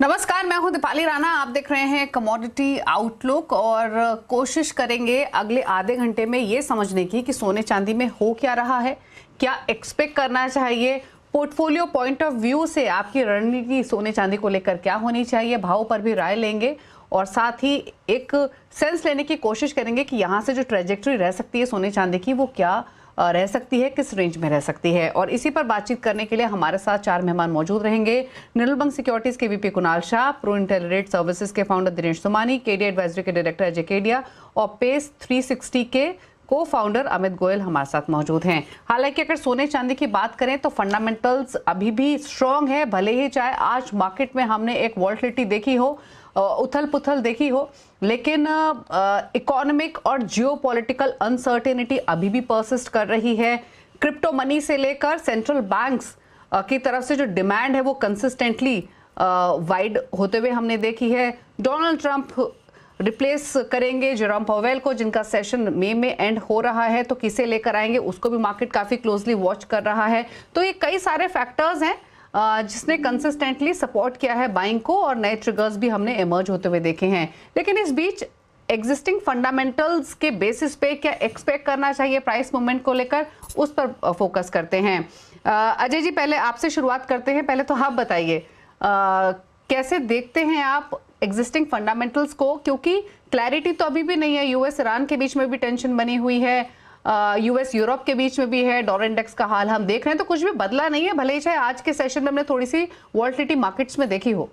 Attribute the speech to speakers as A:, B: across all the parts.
A: नमस्कार, मैं हूं दीपाली राणा। आप देख रहे हैं कमोडिटी आउटलुक और कोशिश करेंगे अगले आधे घंटे में ये समझने की कि सोने चांदी में हो क्या रहा है, क्या एक्सपेक्ट करना चाहिए, पोर्टफोलियो पॉइंट ऑफ व्यू से आपकी रणनीति सोने चांदी को लेकर क्या होनी चाहिए, भाव पर भी राय लेंगे और साथ ही एक सेंस लेने की कोशिश करेंगे कि यहाँ से जो ट्रेजेक्टरी रह सकती है सोने चांदी की वो क्या रह सकती है, किस रेंज में रह सकती है। और इसी पर बातचीत करने के लिए हमारे साथ चार मेहमान मौजूद रहेंगे। निर्मल बंग सिक्योरिटीज के VP Kunal Shah, pro intelirate services के founder Dinesh Somani, KD advisory के डायरेक्टर अजय केडिया और पेस 360 के को फाउंडर अमित गोयल हमारे साथ मौजूद हैं। हालांकि अगर सोने चांदी की बात करें तो फंडामेंटल्स अभी भी स्ट्रांग है, भले ही चाहे आज मार्केट में हमने एक वॉल्टिलिटी देखी हो, उथल पुथल देखी हो, लेकिन इकोनॉमिक और जियोपॉलिटिकल अनसर्टेनिटी अभी भी परसिस्ट कर रही है। क्रिप्टो मनी से लेकर सेंट्रल बैंक्स की तरफ से जो डिमांड है वो कंसिस्टेंटली वाइड होते हुए हमने देखी है। डोनाल्ड ट्रंप रिप्लेस करेंगे जेरोम पावेल को, जिनका सेशन मई में एंड हो रहा है, तो किसे लेकर आएंगे उसको भी मार्केट काफी क्लोजली वॉच कर रहा है। तो ये कई सारे फैक्टर्स हैं जिसने कंसिस्टेंटली सपोर्ट किया है बाइंग को और नए ट्रिगर्स भी हमने इमर्ज होते हुए देखे हैं। लेकिन इस बीच एग्जिस्टिंग फंडामेंटल्स के बेसिस पे क्या एक्सपेक्ट करना चाहिए प्राइस मूवमेंट को लेकर, उस पर फोकस करते हैं। अजय जी, पहले आपसे शुरुआत करते हैं। पहले तो आप बताइए कैसे देखते हैं आप एग्जिस्टिंग फंडामेंटल्स को, क्योंकि क्लैरिटी तो अभी भी नहीं है। यूएस ईरान के बीच में भी टेंशन बनी हुई है, यूएस यूरोप के बीच में भी है, डॉलर इंडेक्स का हाल हम देख रहे हैं, तो कुछ भी बदला नहीं है, भले ही चाहे आज के सेशन में हमने थोड़ी सी वॉल्टिलिटी मार्केट्स में देखी हो।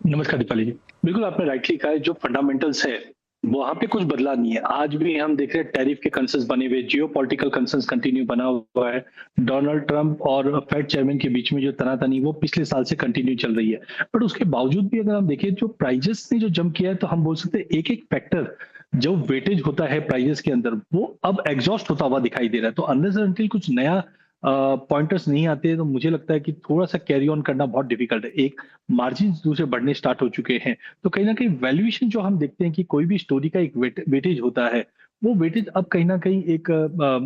B: नमस्कार दीपाली जी, बिल्कुल आपने राइटली कहा है। जो फंडामेंटल्स है वहां पे कुछ बदला नहीं है। आज भी हम देख रहे हैं टैरिफ के कंसर्न्स बने हुए, जियोपॉलिटिकल कंसर्न्स कंटिन्यू बना हुआ है। डोनाल्ड ट्रंप और फेड चेयरमैन के बीच में जो तनातनी वो पिछले साल से कंटिन्यू चल रही है। बट उसके बावजूद भी अगर हम देखें जो प्राइजेस ने जो जंप किया है, तो हम बोल सकते हैं एक एक फैक्टर जो वेटेज होता है प्राइजेस के अंदर वो अब एग्जॉस्ट होता हुआ दिखाई दे रहा है। तो अनलेस अनटिल कुछ नया पॉइंटर्स नहीं आते तो मुझे लगता है कि थोड़ा सा कैरी ऑन करना बहुत डिफिकल्ट है। एक मार्जिन दूसरे बढ़ने स्टार्ट हो चुके हैं, तो कहीं ना कहीं वैल्यूएशन जो हम देखते हैं कि कोई भी स्टोरी का एक वेटेज होता है, वो वेटेज अब कहीं ना कहीं एक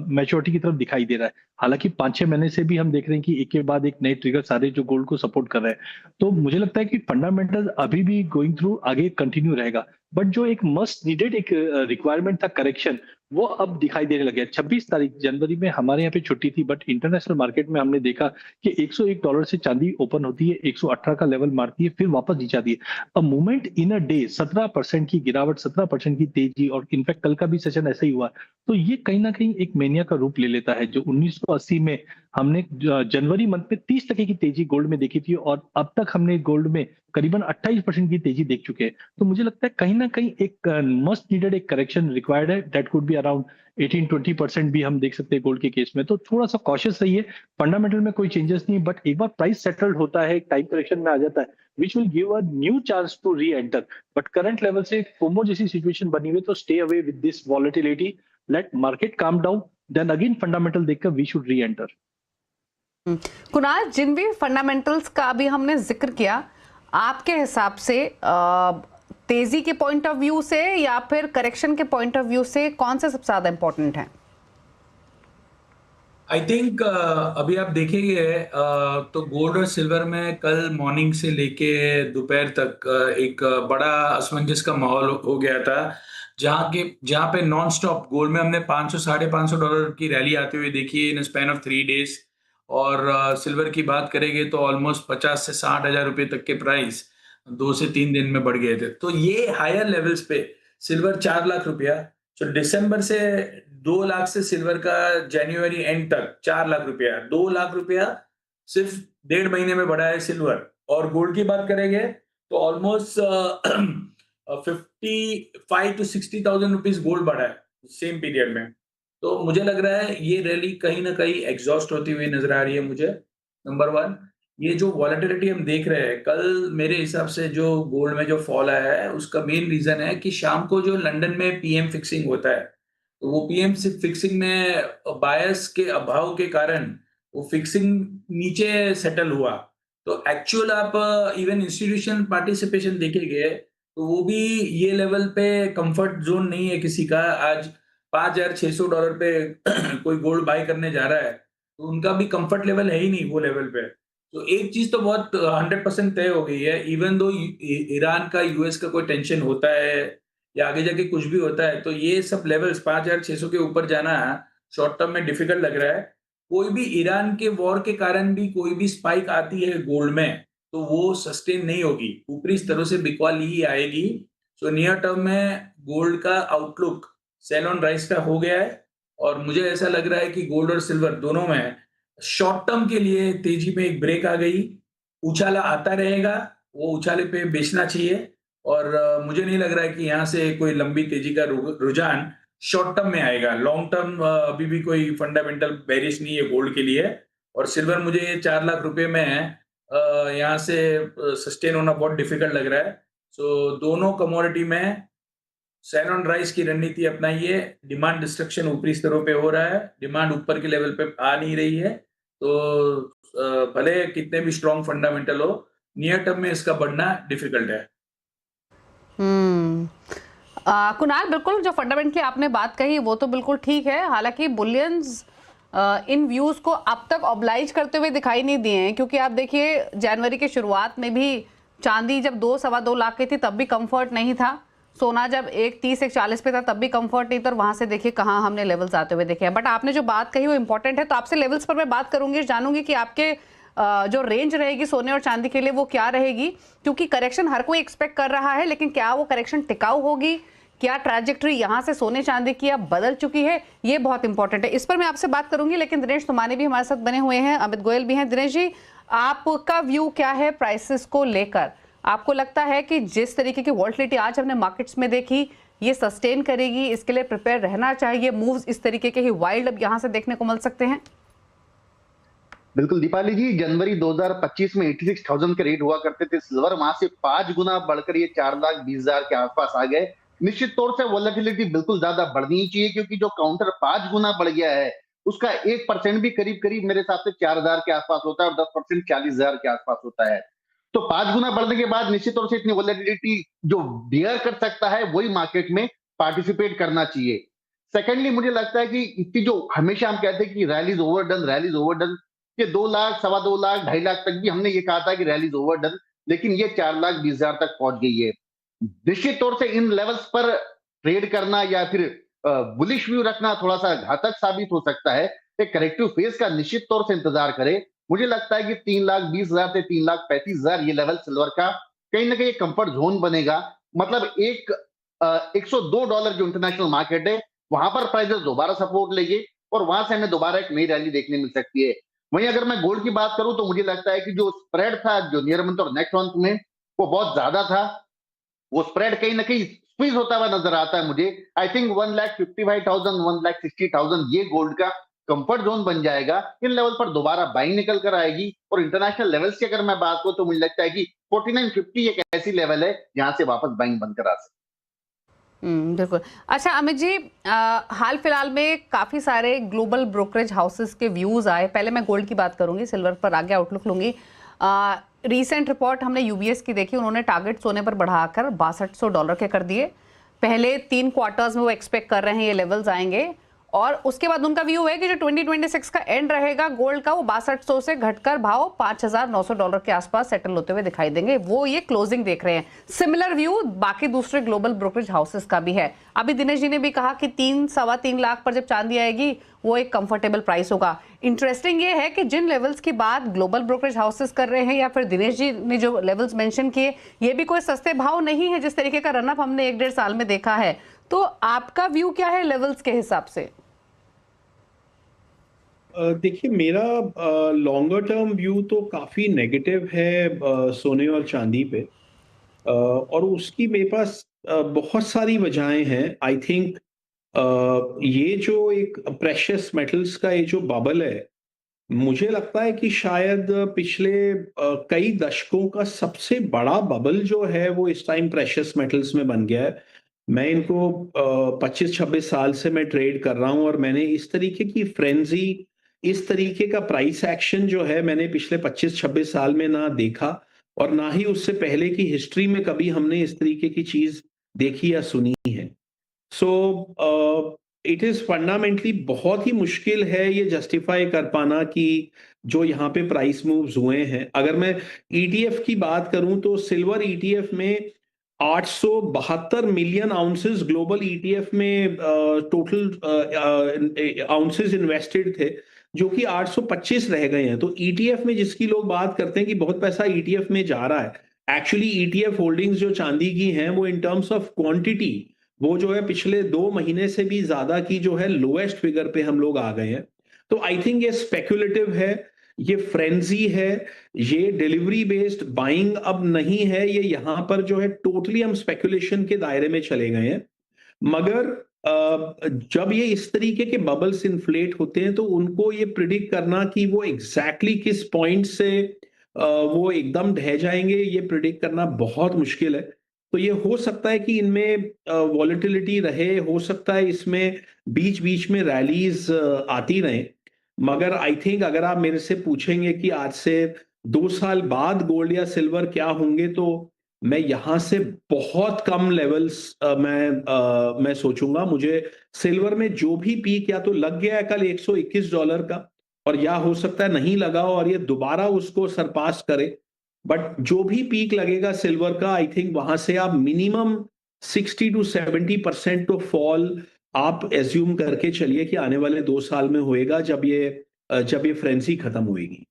B: मैच्योरिटी की तरफ दिखाई दे रहा है। हालांकि 5-6 महीने से भी हम देख रहे हैं कि एक के बाद एक नए ट्रिगर सारे जो गोल्ड को सपोर्ट कर रहे हैं। तो मुझे लगता है कि फंडामेंटल अभी भी गोइंग थ्रू आगे कंटिन्यू रहेगा। बट जो एक मस्ट नीडेड एक रिक्वायरमेंट था करेक्शन, वो अब दिखाई देने लगे। 26 तारीख जनवरी में हमारे यहाँ पे छुट्टी थी, बट इंटरनेशनल मार्केट में हमने देखा कि $101 से चांदी ओपन होती है, 118 का लेवल मारती है, फिर वापस नीचे आती है। A movement in a day 17% की गिरावट, 17% की तेजी, और इनफैक्ट कल का भी सेशन ऐसा ही हुआ। तो ये कहीं ना कहीं एक मेनिया का रूप ले लेता है। जो 1980 में हमने जनवरी मंथ में 30% की तेजी गोल्ड में देखी थी, और अब तक हमने गोल्ड में करीबन 28% की तेजी देख चुके हैं। तो मुझे लगता है कहीं ना कहीं एक मस्ट नीडेड एक करेक्शन रिक्वायर्ड है। दैट कुड बी अराउंड 18-20% भी हम देख सकते हैं गोल्ड के केस में। तो थोड़ा सा कॉशियस रहिए। फंडामेंटल में कोई चेंजेस नहीं, बट एक बार प्राइस सेटल्ड होता है, टाइम करेक्शन में आ जाता है, which will give a new chance to reenter. But current level से फोमो जैसी सिचुएशन बनी हुई, तो stay away with this volatility, let market calm down, then again fundamental देखकर we should reenter.
A: Kunal, जिन भी फंडामेंटल्स का अभी हमने जिक्र किया, आपके हिसाब से तेजी के पॉइंट ऑफ व्यू से या फिर करेक्शन के पॉइंट ऑफ व्यू से कौन से सबसे ज्यादा इंपॉर्टेंट है?
C: आई थिंक अभी आप देखेंगे तो गोल्ड और सिल्वर में कल मॉर्निंग से लेके दोपहर तक एक बड़ा असमंजस का माहौल हो गया था, जहां पे नॉन स्टॉप गोल्ड में हमने 500 $550 की रैली आते हुए देखी इन स्पैन ऑफ 3 डेज। और सिल्वर की बात करेंगे तो ऑलमोस्ट 50 से 60 हजार रुपए तक के प्राइस 2 से 3 दिन में बढ़ गए थे। तो ये हायर लेवल्स पे सिल्वर 4 लाख रुपया, तो दिसंबर से 2 लाख से सिल्वर का जनवरी एंड तक 4 लाख रुपया, 2 लाख रुपया सिर्फ 1.5 महीने में बढ़ा है सिल्वर। और गोल्ड की बात करेंगे तो ऑलमोस्ट 55 to 60,000 रुपीज गोल्ड बढ़ा है सेम पीरियड में। तो मुझे लग रहा है ये रैली कहीं ना कहीं एग्जॉस्ट होती हुई नजर आ रही है मुझे। नंबर वन, ये जो वॉलेटिलिटी हम देख रहे हैं कल, मेरे हिसाब से जो गोल्ड में जो फॉल आया है उसका मेन रीजन है कि शाम को जो लंदन में पीएम फिक्सिंग होता है, तो वो पीएम फिक्सिंग में बायस के अभाव के कारण वो फिक्सिंग नीचे सेटल हुआ। तो एक्चुअल आप इवन इंस्टीट्यूशनल पार्टिसिपेशन देखेंगे तो वो भी ये लेवल पे कंफर्ट जोन नहीं है किसी का। आज $5,600 पे कोई गोल्ड बाय करने जा रहा है तो उनका भी कंफर्ट लेवल है ही नहीं वो लेवल पे। तो एक चीज तो बहुत 100% तय हो गई है, इवन दो ईरान का यूएस का कोई टेंशन होता है या आगे जाके कुछ भी होता है, तो ये सब लेवल्स 5,600 के ऊपर जाना शॉर्ट टर्म में डिफिकल्ट लग रहा है। कोई भी ईरान के वॉर के कारण भी कोई भी स्पाइक आती है गोल्ड में, तो वो सस्टेन नहीं होगी, ऊपरी स्तरों से बिकवाल ही आएगी। सो नियर टर्म में गोल्ड का आउटलुक सेल ऑन राइज का हो गया है, और मुझे ऐसा लग रहा है कि गोल्ड और सिल्वर दोनों में शॉर्ट टर्म के लिए तेजी में एक ब्रेक आ गई, उछाला आता रहेगा, वो उछाले पे बेचना चाहिए, और मुझे नहीं लग रहा है कि यहाँ से कोई लंबी तेजी का रुझान शॉर्ट टर्म में आएगा। लॉन्ग टर्म अभी भी कोई फंडामेंटल बेरिश नहीं है गोल्ड के लिए, और सिल्वर मुझे 4 लाख रुपए में यहाँ से सस्टेन होना बहुत डिफिकल्ट लग रहा है। सो दोनों कमोडिटी में सेल ऑन राइज की रणनीति अपनाइए। डिमांड डिस्ट्रक्शन ऊपरी स्तरों पे हो रहा है, डिमांड ऊपर के लेवल पे आ नहीं रही है, तो भले कितने भी स्ट्रॉन्ग फंडामेंटल हो, नियर टर्म में इसका बढ़ना डिफिकल्ट है।
A: कुणाल, बिल्कुल जो फंडामेंटली आपने बात कही वो तो बिल्कुल ठीक है। हालांकि बुलियंस इन व्यूज को अब तक ऑब्लाइज करते हुए दिखाई नहीं दिए हैं, क्योंकि आप देखिए जनवरी के शुरुआत में भी चांदी जब 2-2.25 लाख की थी तब भी कंफर्ट नहीं था, सोना जब 1.30-1.40 पे था तब भी कंफर्ट नहीं था, और वहां से देखिए कहाँ हमने लेवल्स आते हुए देखे हैं। बट आपने जो बात कही वो इंपॉर्टेंट है, तो आपसे लेवल्स पर मैं बात करूंगी, जानूंगी कि आपके जो रेंज रहेगी सोने और चांदी के लिए वो क्या रहेगी, क्योंकि करेक्शन हर कोई एक्सपेक्ट कर रहा है, लेकिन क्या वो करेक्शन टिकाऊ होगी, क्या ट्रैजेक्टरी यहां से सोने चांदी की अब बदल चुकी है, ये बहुत इंपॉर्टेंट है। इस पर मैं आपसे बात करूंगी, लेकिन दिनेश तुमानी भी हमारे साथ बने हुए हैं, अमित गोयल भी हैं। दिनेश जी, आपका व्यू क्या है प्राइसेस को लेकर? आपको लगता है कि जिस तरीके की वॉल्टिलिटी आज हमने मार्केट्स में देखी ये सस्टेन करेगी, इसके लिए प्रिपेयर रहना चाहिए, मूव्स इस तरीके के ही वाइल्ड अब यहां से देखने को मिल सकते हैं?
D: बिल्कुल दीपाली जी, जनवरी 2025 में 86,000 के रेट हुआ करते थे सिल्वर, वहां से 5 गुना बढ़कर ये 4,20,000 के आसपास आ गए। निश्चित तौर से वोलेटिलिटी बिल्कुल ज्यादा बढ़नी ही चाहिए, क्योंकि जो काउंटर 5 गुना बढ़ गया है उसका 1% भी करीब करीब मेरे हिसाब से 4,000 के आसपास होता है, और 10% 40,000 के आसपास होता है। तो 5 गुना बढ़ने के बाद निश्चित तौर से इतनी वोलेटिलिटी जो बियर कर सकता है वही मार्केट में पार्टिसिपेट करना चाहिए। सेकेंडली, मुझे लगता है कि इतनी जो हमेशा हम कहते हैं कि रैलीज ओवरडन, रैलीज ओवरडन, ये 2 लाख, 2.25 लाख, 2.5 लाख तक भी हमने ये कहा था कि रैलीज ओवरडन, लेकिन ये 4,20,000 तक पहुंच गई है। निश्चित तौर से इन लेवल्स पर ट्रेड करना या फिर बुलिश व्यू रखना थोड़ा सा घातक साबित हो सकता है। एक करेक्टिव फेज का निश्चित तौर से इंतजार करें। मुझे लगता है कि 3,20,000 से 3,35,000 ये लेवल सिल्वर का कहीं ना कहीं कंफर्ट जोन बनेगा। मतलब $102 जो इंटरनेशनल मार्केट है वहां पर प्राइसेस दोबारा सपोर्ट लेंगे, और वहां से हमें दोबारा एक नई रैली देखने मिल सकती है। वहीं अगर मैं गोल्ड की बात करूं तो मुझे लगता है कि जो स्प्रेड था जो नियर मंथ और नेक्स्ट मंथ में वो बहुत ज्यादा था, वो स्प्रेड कहीं ना कहीं स्क्वीज होता हुआ नजर आता है मुझे। आई थिंक 1,55,000, 1,60,000 ये गोल्ड का कंफर्ट जोन बन जाएगा। इन लेवल पर दोबारा बाइंग निकल कर आएगी, और इंटरनेशनल लेवल्स की अगर मैं बात करूं तो मुझे लगता है कि 4950 एक ऐसी लेवल है जहां से वापस बाइंग बनकर आ सकती है।
A: बिल्कुल। अच्छा अमित जी, हाल फिलहाल में काफ़ी सारे ग्लोबल ब्रोकरेज हाउसेस के व्यूज़ आए। पहले मैं गोल्ड की बात करूंगी, सिल्वर पर आगे आउटलुक लूंगी। रीसेंट रिपोर्ट हमने यूबीएस की देखी, उन्होंने टारगेट सोने पर बढ़ाकर $6200 के कर दिए। पहले 3 क्वार्टर्स में वो एक्सपेक्ट कर रहे हैं ये लेवल्स आएंगे, और उसके बाद उनका व्यू है कि जो 2026 का एंड रहेगा गोल्ड का, वो 6200 से घटकर भाव $5,900 के आसपास सेटल होते हुए दिखाई देंगे। वो ये क्लोजिंग देख रहे हैं। सिमिलर व्यू बाकी दूसरे ग्लोबल ब्रोकरेज हाउसेस का भी है। अभी दिनेश जी ने भी कहा कि 3-3.25 लाख पर जब चांदी आएगी वो एक कंफर्टेबल प्राइस होगा। इंटरेस्टिंग ये है कि जिन लेवल्स की बात ग्लोबल ब्रोकरेज हाउसेस कर रहे हैं या फिर दिनेश जी ने जो लेवल्स मेंशन किए, ये भी कोई सस्ते भाव नहीं है जिस तरीके का रनअप हमने 1-1.5 साल में देखा है। तो आपका व्यू क्या है लेवल्स के हिसाब से?
E: देखिए, मेरा लॉन्गर टर्म व्यू तो काफ़ी नेगेटिव है सोने और चांदी पे, और उसकी मेरे पास बहुत सारी वजहें हैं। आई थिंक ये जो एक प्रेशियस मेटल्स का ये जो बबल है, मुझे लगता है कि शायद पिछले कई दशकों का सबसे बड़ा बबल जो है वो इस टाइम प्रेशियस मेटल्स में बन गया है। मैं इनको 25-26 साल से मैं ट्रेड कर रहा हूँ, और मैंने इस तरीके की फ्रेंजी, इस तरीके का प्राइस एक्शन जो है मैंने पिछले 25-26 साल में ना देखा, और ना ही उससे पहले की हिस्ट्री में कभी हमने इस तरीके की चीज देखी या सुनी है। सो इट इज फंडामेंटली बहुत ही मुश्किल है ये जस्टिफाई कर पाना कि जो यहाँ पे प्राइस मूव्स हुए हैं। अगर मैं ईटीएफ की बात करूं तो सिल्वर ईटीएफ में 872 मिलियन आउंसेस ग्लोबल ईटीएफ में टोटल आउंसेस इन्वेस्टेड थे, जो कि 825 रह गए हैं। तो ईटीएफ में जिसकी लोग बात करते हैं कि बहुत पैसा ईटीएफ में जा रहा है, एक्चुअली ईटीएफ होल्डिंग्स जो चांदी की हैं वो इन टर्म्स ऑफ क्वांटिटी वो जो है पिछले 2 महीने से भी ज्यादा की जो है लोएस्ट फिगर पे हम लोग आ गए हैं। तो आई थिंक ये स्पेक्युलेटिव है, ये फ्रेंजी है, ये डिलीवरी बेस्ड बाइंग अब नहीं है, ये यहां पर जो है टोटली हम स्पेकुलेशन के दायरे में चले गए हैं। मगर जब ये इस तरीके के बबल्स इन्फ्लेट होते हैं तो उनको ये प्रिडिक्ट करना कि वो एग्जैक्टली किस पॉइंट से वो एकदम ढह जाएंगे, ये प्रिडिक्ट करना बहुत मुश्किल है। तो ये हो सकता है कि इनमें वॉलेटिलिटी रहे, हो सकता है इसमें बीच बीच में रैलीज आती रहें, मगर आई थिंक अगर आप मेरे से पूछेंगे कि आज से 2 साल बाद गोल्ड या सिल्वर क्या होंगे, तो मैं यहां से बहुत कम लेवल्स मैं सोचूंगा। मुझे सिल्वर में जो भी पीक या तो लग गया है कल $121 का, और या हो सकता है नहीं लगा हो और ये दोबारा उसको सरपास करे, बट जो भी पीक लगेगा सिल्वर का, आई थिंक वहां से आप मिनिमम 60 to 70% तो फॉल आप एज्यूम करके चलिए कि आने वाले 2 साल में होएगा, जब ये फ्रेंसी खत्म होएगी।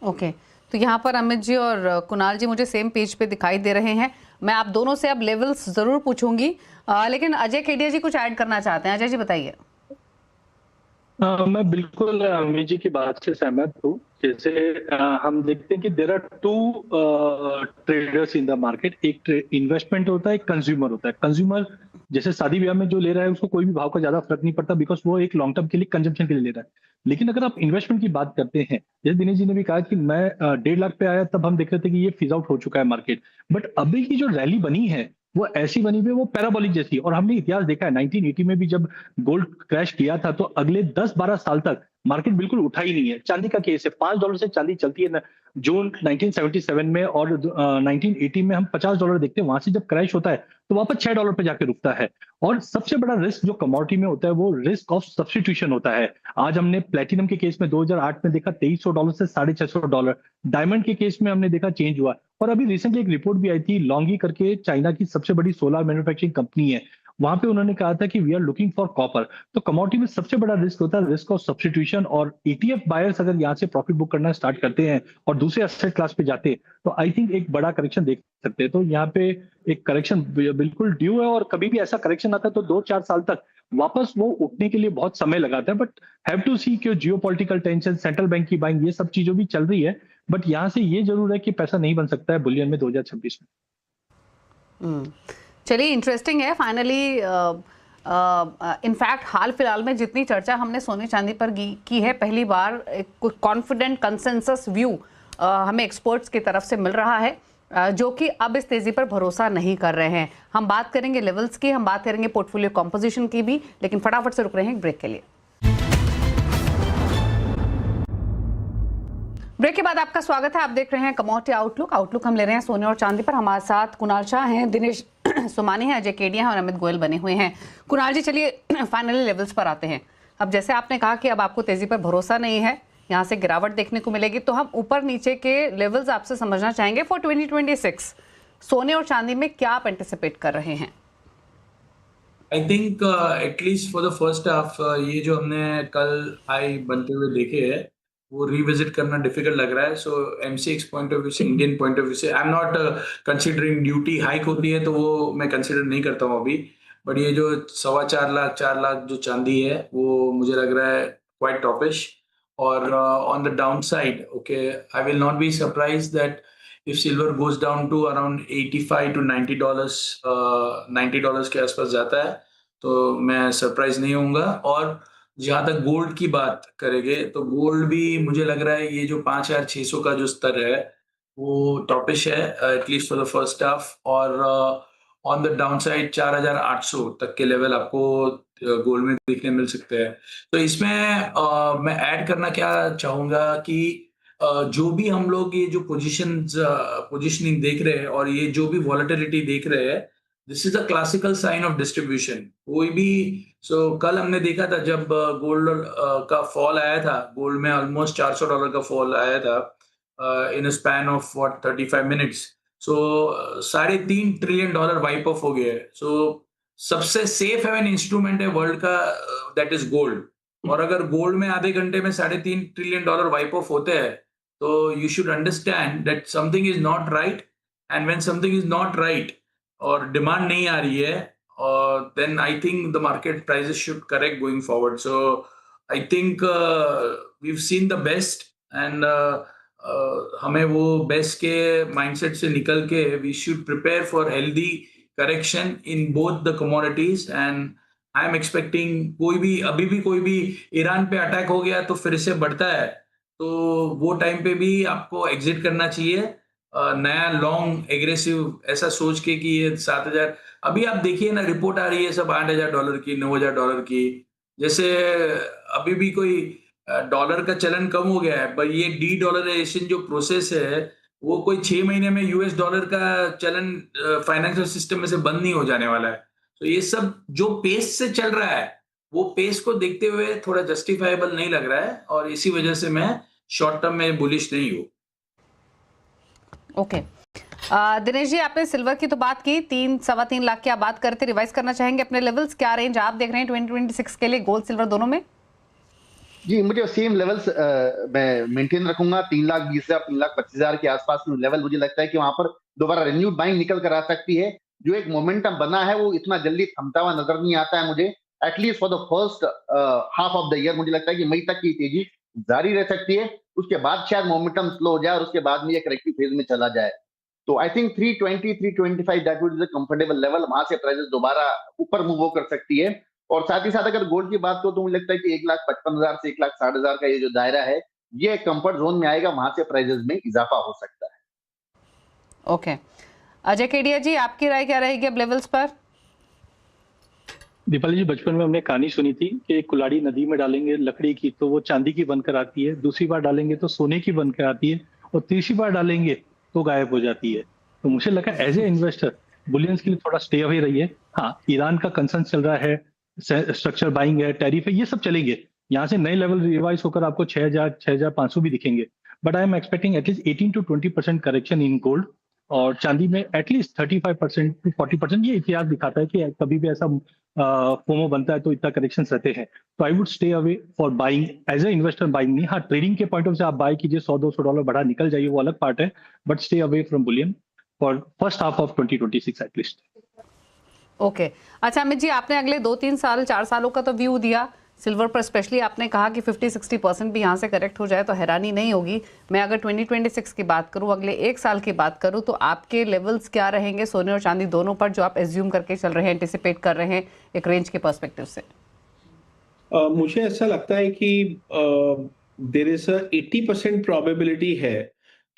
A: ओके, तो यहाँ पर अमित जी और कुणाल जी मुझे सेम पेज पे दिखाई दे रहे हैं। मैं आप दोनों से अब लेवल्स जरूर पूछूंगी, लेकिन अजय केडिया जी कुछ ऐड करना चाहते हैं। अजय जी बताइए।
B: मैं बिल्कुल अमित जी की बात से सहमत हूँ। जैसे हम देखते हैं कि there are two traders in the market. एक इन्वेस्टमेंट होता है, एक कंज्यूमर होता है। कंज्यूमर जैसे शादी ब्याह में जो ले रहा है उसको कोई भी भाव का ज्यादा फर्क नहीं पड़ता, बिकॉज वो एक लॉन्ग टर्म के लिए कंजम्पशन के लिए ले रहा है। लेकिन अगर आप इन्वेस्टमेंट की बात करते हैं, जैसे दिनेश जी ने भी कहा कि मैं 1.5 लाख पे आया तब हम देख रहे थे कि ये फिज आउट हो चुका है मार्केट, बट अभी की जो रैली बनी है वो ऐसी बनी हुई है, वो पैराबोलिक जैसी। और हमने इतिहास देखा है 1980 में भी जब गोल्ड क्रैश किया था तो अगले 10-12 साल तक मार्केट बिल्कुल उठा ही नहीं है। चांदी का केस है, $5 से चांदी चलती है जून 1977 में, और 1980 में हम $50 देखते हैं। वहां से जब क्रैश होता है तो वापस $6 पे जाके रुकता है। और सबसे बड़ा रिस्क जो कमोडिटी में होता है वो रिस्क ऑफ सब्सटीट्यूशन होता है। आज हमने प्लेटिनम के केस में 2008 में देखा $2300 से $650। डायमंड के केस में हमने देखा चेंज हुआ। और अभी रिसेंटली एक रिपोर्ट भी आई थी, लॉन्गी करके चाइना की सबसे बड़ी सोलर मैन्युफैक्चरिंग कंपनी है, वहां पे उन्होंने कहा था कि we are looking for copper. तो कमोडिटी में सबसे बड़ा रिस्क होता है रिस्क ऑफ सब्सटीट्यूशन। और ईटीएफ बायर्स अगर यहाँ से प्रॉफिट बुक करना स्टार्ट करते हैं और दूसरे एसेट क्लास पे जाते हैं तो आई थिंक एक बड़ा करेक्शन देख सकते हैं। तो यहाँ पे एक करेक्शन बिल्कुल ड्यू है, और कभी भी ऐसा करेक्शन आता है तो 2-4 साल तक वापस वो उठने के लिए बहुत समय लगाता है। बट हैव टू सी कि जियो पॉलिटिकल टेंशन, सेंट्रल बैंक की बाइंग, ये सब चीजों भी चल रही है। बट यहाँ से ये जरूर है कि पैसा नहीं बन सकता है बुलियन में 2026 में।
A: चलिए, इंटरेस्टिंग है। फाइनली इनफैक्ट हाल फिलहाल में जितनी चर्चा हमने सोने चांदी पर की है, पहली बार एक कॉन्फिडेंट कंसेंसस व्यू हमें एक्सपर्ट्स की तरफ से मिल रहा है, जो कि अब इस तेजी पर भरोसा नहीं कर रहे हैं। हम बात करेंगे लेवल्स की, हम बात करेंगे पोर्टफोलियो कॉम्पोजिशन की भी, लेकिन फटाफट से रुक रहे हैं एक ब्रेक के लिए। ब्रेक के बाद आपका स्वागत है। आप देख रहे हैं कमोडिटी आउटलुक हम ले रहे हैं सोने और चांदी पर। हमारे साथ कुणाल शाह हैं, दिनेश सोमानी हैं, अजय केडिया हैं और अमित गोयल बने हुए हैं। कुणाल जी, चलिए फाइनली लेवल्स पर आते हैं। अब जैसे आपने कहा कि अब आपको तेजी पर भरोसा नहीं है, यहाँ से गिरावट देखने को मिलेगी, तो हम ऊपर नीचे के लेवल्स आपसे समझना चाहेंगे फॉर 2026। सोने और चांदी में क्या आप एंटिसिपेट कर रहे हैं?
C: I think at least for the first half ये जो हमने कल हाई बनते हुए देखे हैं वो रिविजिट करना डिफिकल्ट लग रहा है। सो एमसीएक्स पॉइंट ऑफ व्यू से, इंडियन पॉइंट ऑफ व्यू से, I am not considering duty hike होती है तो वो मैं कंसिडर नहीं करता हूँ अभी। बट ये जो 4.25 लाख जो चांदी है वो मुझे लग रहा है क्वाइट टॉपिश। और on the down side, okay, I will not be surprise that if silver goes down to around $85 to $90, $90 के आसपास जाता है तो मैं सरप्राइज नहीं होऊंगा। और जहां तक गोल्ड की बात करेंगे तो गोल्ड भी मुझे लग रहा है ये जो 5,600 का जो स्तर है वो टॉपिश है, at least for the first half. और ऑन द डाउन साइड 4,800 तक के लेवल आपको गोल्ड में देखने मिल सकते हैं। तो इसमें मैं ऐड करना क्या चाहूंगा कि जो भी हम लोग ये जो पोजीशनिंग देख रहे हैं और ये जो भी वॉलेटिलिटी देख रहे हैं, this is a classical sign of distribution. कोई भी कल हमने देखा था जब गोल्ड का फॉल आया था, गोल्ड में ऑलमोस्ट $400 का फॉल आया था in span of what 35 minutes. So $3.5 trillion wipe off हो गया है। सो सबसे सेफ हेवन इंस्ट्रूमेंट है वर्ल्ड का, दैट इज गोल्ड। और अगर गोल्ड में आधे घंटे में $3.5 ट्रिलियन वाइप ऑफ होते हैं, तो you should understand that something is not right. And when something is not right और डिमांड नहीं आ रही है, और then I think the market prices should correct going forward. So I think we have seen the best, and हमें वो best के mindset से निकल के we should prepare for healthy correction in both the commodities. And I am expecting अभी भी कोई भी ईरान पे अटैक हो गया तो फिर से बढ़ता है, तो वो टाइम पे भी आपको एग्जिट करना चाहिए नया लॉन्ग एग्रेसिव ऐसा सोच के कि ये 7,000। अभी आप देखिए ना, रिपोर्ट आ रही है सब $8,000 की, $9,000 की। जैसे अभी भी कोई डॉलर का चलन कम हो गया है, पर ये डी डॉलराइजेशन जो प्रोसेस है वो कोई 6 महीने में यूएस डॉलर का चलन फाइनेंशियल सिस्टम में से बंद नहीं हो जाने वाला है। तो ये सब जो पेस से चल रहा है, वो पेस को देखते हुए थोड़ा जस्टिफाइबल नहीं लग रहा है, और इसी वजह से मैं शॉर्ट टर्म में बुलिश नहीं हूँ।
A: ओके दिनेश जी, आपने सिल्वर की तो बात की, 3-3.25 लाख की आप बात करते, रिवाइज करना चाहेंगे अपने लेवल्स? क्या रेंज आप देख रहे हैं 2026 के लिए गोल्ड सिल्वर दोनों में?
D: जी, मुझे सेम लेवल्स मैं मेंटेन रखूंगा। 3,20,000 3,25,000 के आसपास में लेवल मुझे लगता है कि वहां पर दोबारा रिन्यूड बाइंग निकल कर आ सकती है। जो एक मोमेंटम बना है वो इतना जल्दी थमता हुआ नजर नहीं आता है मुझे। At least for the first half of the year मुझे लगता है कि मई तक की तेजी जारी रह सकती है। उसके बाद शायद मोमेंटम स्लो हो जाए और उसके बाद में ये करेक्टिव फेज में चला जाए। तो I think 320 325 that would be the comfortable level. वहां से प्राइसेस दोबारा ऊपर मूव कर सकती है। और साथ ही साथ अगर गोल्ड की बात करो तो मुझे लगता है कि 1,55,000 से 1,60,000 का ये जो दायरा है, ये कंफर्ट जोन में आएगा, वहां से प्राइसेस में इजाफा हो सकता है।
A: ओके अजय केडिया जी, आपकी राय क्या रहेगी अब लेवल्स पर?
B: दीपाली जी, बचपन में हमने कहानी सुनी थी कि कुल्हाड़ी नदी में डालेंगे लकड़ी की तो वो चांदी की बनकर आती है, दूसरी बार डालेंगे तो सोने की बनकर आती है, और तीसरी बार डालेंगे तो गायब हो जाती है। तो मुझे लगा एज ए इन्वेस्टर बुलियंस के लिए थोड़ा स्टे अवे रहिए। हाँ, ईरान का कंसर्न चल रहा है, स्ट्रक्चर बाइंग है, टैरिफ है, ये सब चलेंगे। यहाँ से नए लेवल रिवाइज होकर आपको 6,000 6,500 भी दिखेंगे। But I am expecting at least 18 to 20% correction in gold, और चांदी में एटलीस्ट 35% to 40%। ये इतिहास दिखाता है कि कभी भी ऐसा फोमो बनता है तो इतना करेक्शन रहते हैं। तो I would stay away for buying as a investor, buying नहीं। हाँ, ट्रेडिंग के पॉइंट ऑफ से आप बाय कीजिए, $100-200 बढ़ा निकल जाइए, वो अलग पार्ट है, but stay away from Boolean for first half of 2026 at least.
A: Okay अच्छा अमित जी, आपने अगले 2-3 साल 4 सालों का तो व्यू दिया सिल्वर पर, स्पेशली आपने कहा कि 50-60% भी यहाँ से करेक्ट हो जाए तो हैरानी नहीं होगी। मैं अगर 2026 की बात करूँ, अगले 1 साल की बात करूँ, तो आपके लेवल्स क्या रहेंगे सोने और चांदी दोनों पर, जो आप एज्यूम करके चल रहे हैं, एंटिसिपेट कर रहे हैं एक रेंज के पर्सपेक्टिव से?
E: मुझे ऐसा लगता है कि देयर इज अ 80% प्रोबेबिलिटी है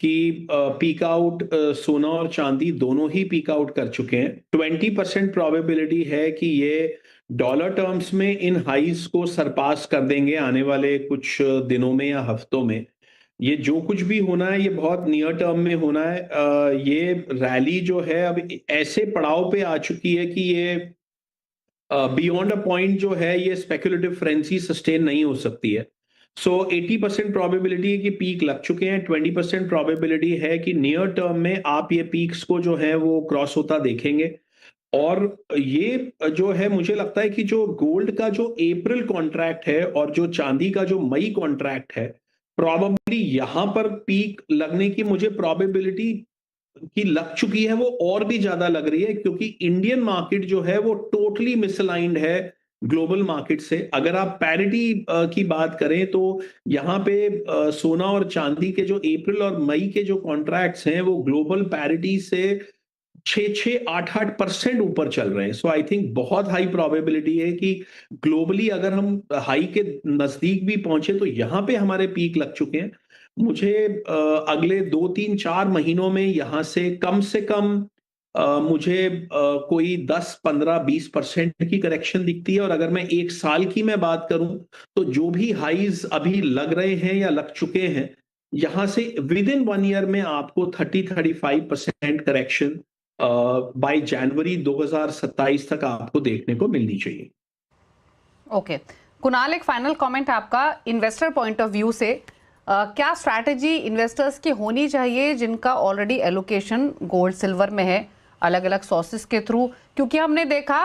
E: कि पीक आउट सोना और चांदी दोनों ही पीक आउट कर चुके हैं। 20% प्रोबेबिलिटी है कि ये डॉलर टर्म्स में इन हाइज को सरपास कर देंगे आने वाले कुछ दिनों में या हफ्तों में। ये जो कुछ भी होना है ये बहुत नियर टर्म में होना है। ये रैली जो है अब ऐसे पड़ाव पे आ चुकी है कि ये बियॉन्ड अ पॉइंट जो है ये स्पेकुलेटिव फ्रेंसी सस्टेन नहीं हो सकती है। सो 80% प्रोबेबिलिटी है कि पीक लग चुके हैं। 20% प्रोबेबिलिटी है कि नियर टर्म में आप ये पीक्स को जो है वो क्रॉस होता देखेंगे। और ये जो है मुझे लगता है कि जो गोल्ड का जो अप्रैल कॉन्ट्रैक्ट है और जो चांदी का जो मई कॉन्ट्रैक्ट है, प्रोबेबली यहां पर पीक लगने की मुझे प्रोबेबिलिटी की लग चुकी है, वो और भी ज्यादा लग रही है, क्योंकि इंडियन मार्केट जो है वो टोटली मिसअलाइंड है ग्लोबल मार्केट से। अगर आप पैरिटी की बात करें तो यहाँ पे सोना और चांदी के जो अप्रैल और मई के जो कॉन्ट्रैक्ट्स हैं वो ग्लोबल पैरिटी से 6-8% ऊपर चल रहे हैं। सो आई थिंक बहुत हाई प्रोबेबिलिटी है कि ग्लोबली अगर हम हाई के नजदीक भी पहुंचे तो यहाँ पे हमारे पीक लग चुके हैं। मुझे अगले 2-3-4 महीनों में यहाँ से कम मुझे कोई 10-15-20% की करेक्शन दिखती है। और अगर मैं 1 साल की मैं बात करूं तो जो भी हाइज अभी लग रहे हैं या लग चुके हैं, यहां से विद इन 1 ईयर में आपको 30-35% करेक्शन बाय जनवरी 2027 तक आपको देखने को मिलनी चाहिए।
A: ओके कुणाल, एक फाइनल कमेंट आपका इन्वेस्टर पॉइंट ऑफ व्यू से, क्या स्ट्रैटेजी इन्वेस्टर्स की होनी चाहिए जिनका ऑलरेडी एलोकेशन गोल्ड सिल्वर में है अलग अलग सोर्सेस के थ्रू? क्योंकि हमने देखा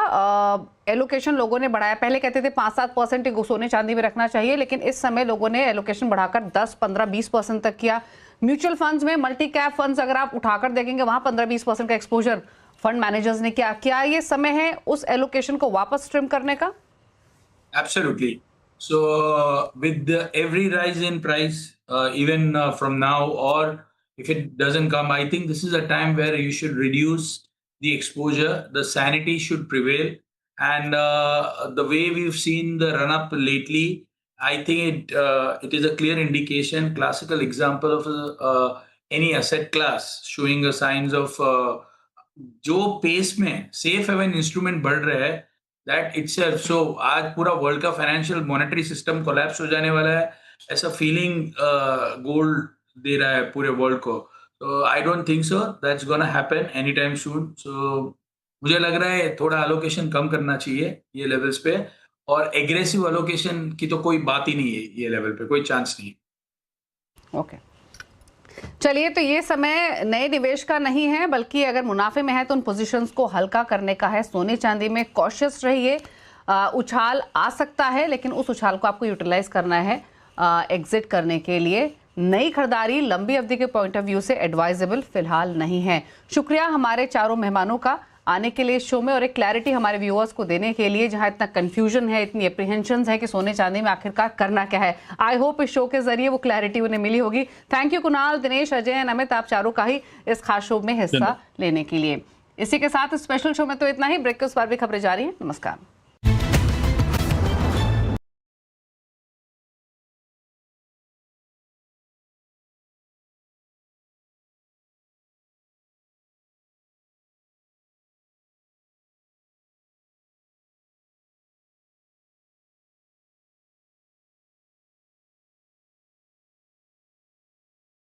A: एलोकेशन लोगों ने बढ़ाया, पहले कहते थे 5-7% सोने चांदी में रखना चाहिए, लेकिन इस समय लोगों ने एलोकेशन बढ़ाकर 10-15-20% तक किया। म्यूचुअल फंड्स में मल्टी कैप फंड्स अगर आप उठाकर देखेंगे वहां 15-20% का एक्सपोजर फंड मैनेजर्स ने किया। क्या ये समय है उस एलोकेशन को वापस ट्रिम करने का?
C: Absolutely. So with every rise in price, even from now, or if it doesn't come, I think this is a time where you should reduce the exposure. The sanity should prevail, and the way we've seen the run up lately, I think it is a clear indication, classical example of any asset class showing a signs of जो pace में safe haven instrument बढ़ रहा है, that itself, सो आज पूरा world का financial monetary system collapse हो जाने वाला है, ऐसा फीलिंग गोल्ड दे रहा है पूरे वर्ल्ड को। तो I don't think so that's gonna happen any time soon. So मुझे लग रहा है थोड़ा अलोकेशन कम करना चाहिए ये लेवल्स पे, और एग्रेसिव अलोकेशन की तो कोई बात ही नहीं है, ये लेवल पे कोई चांस नहीं।
A: ओके चलिए, तो ये समय नए निवेश का नहीं है, बल्कि अगर मुनाफे में है तो उन पोजीशंस को हल्का करने का है। सोने चांदी में कॉशियस रहिए, उछाल आ सकता है, लेकिन उस उछाल को आपको यूटिलाइज करना है एग्जिट करने के लिए। नई खरीदारी लंबी अवधि के पॉइंट ऑफ व्यू से एडवाइजेबल फिलहाल नहीं है। शुक्रिया हमारे चारों मेहमानों का आने के लिए शो में और एक क्लैरिटी हमारे व्यूअर्स को देने के लिए, जहां इतना कंफ्यूजन है, इतनी एप्रीहेंशंस है कि सोने चांदी में आखिरकार करना क्या है। आई होप इस शो के जरिए वो क्लैरिटी उन्हें मिली होगी। Thank you Kunal, Dinesh, Ajay and Amit, आप चारों का ही इस खास शो में हिस्सा लेने के लिए। इसी के साथ स्पेशल शो में तो इतना ही। ब्रेक के उस पर भी खबरें जारी हैं। नमस्कार।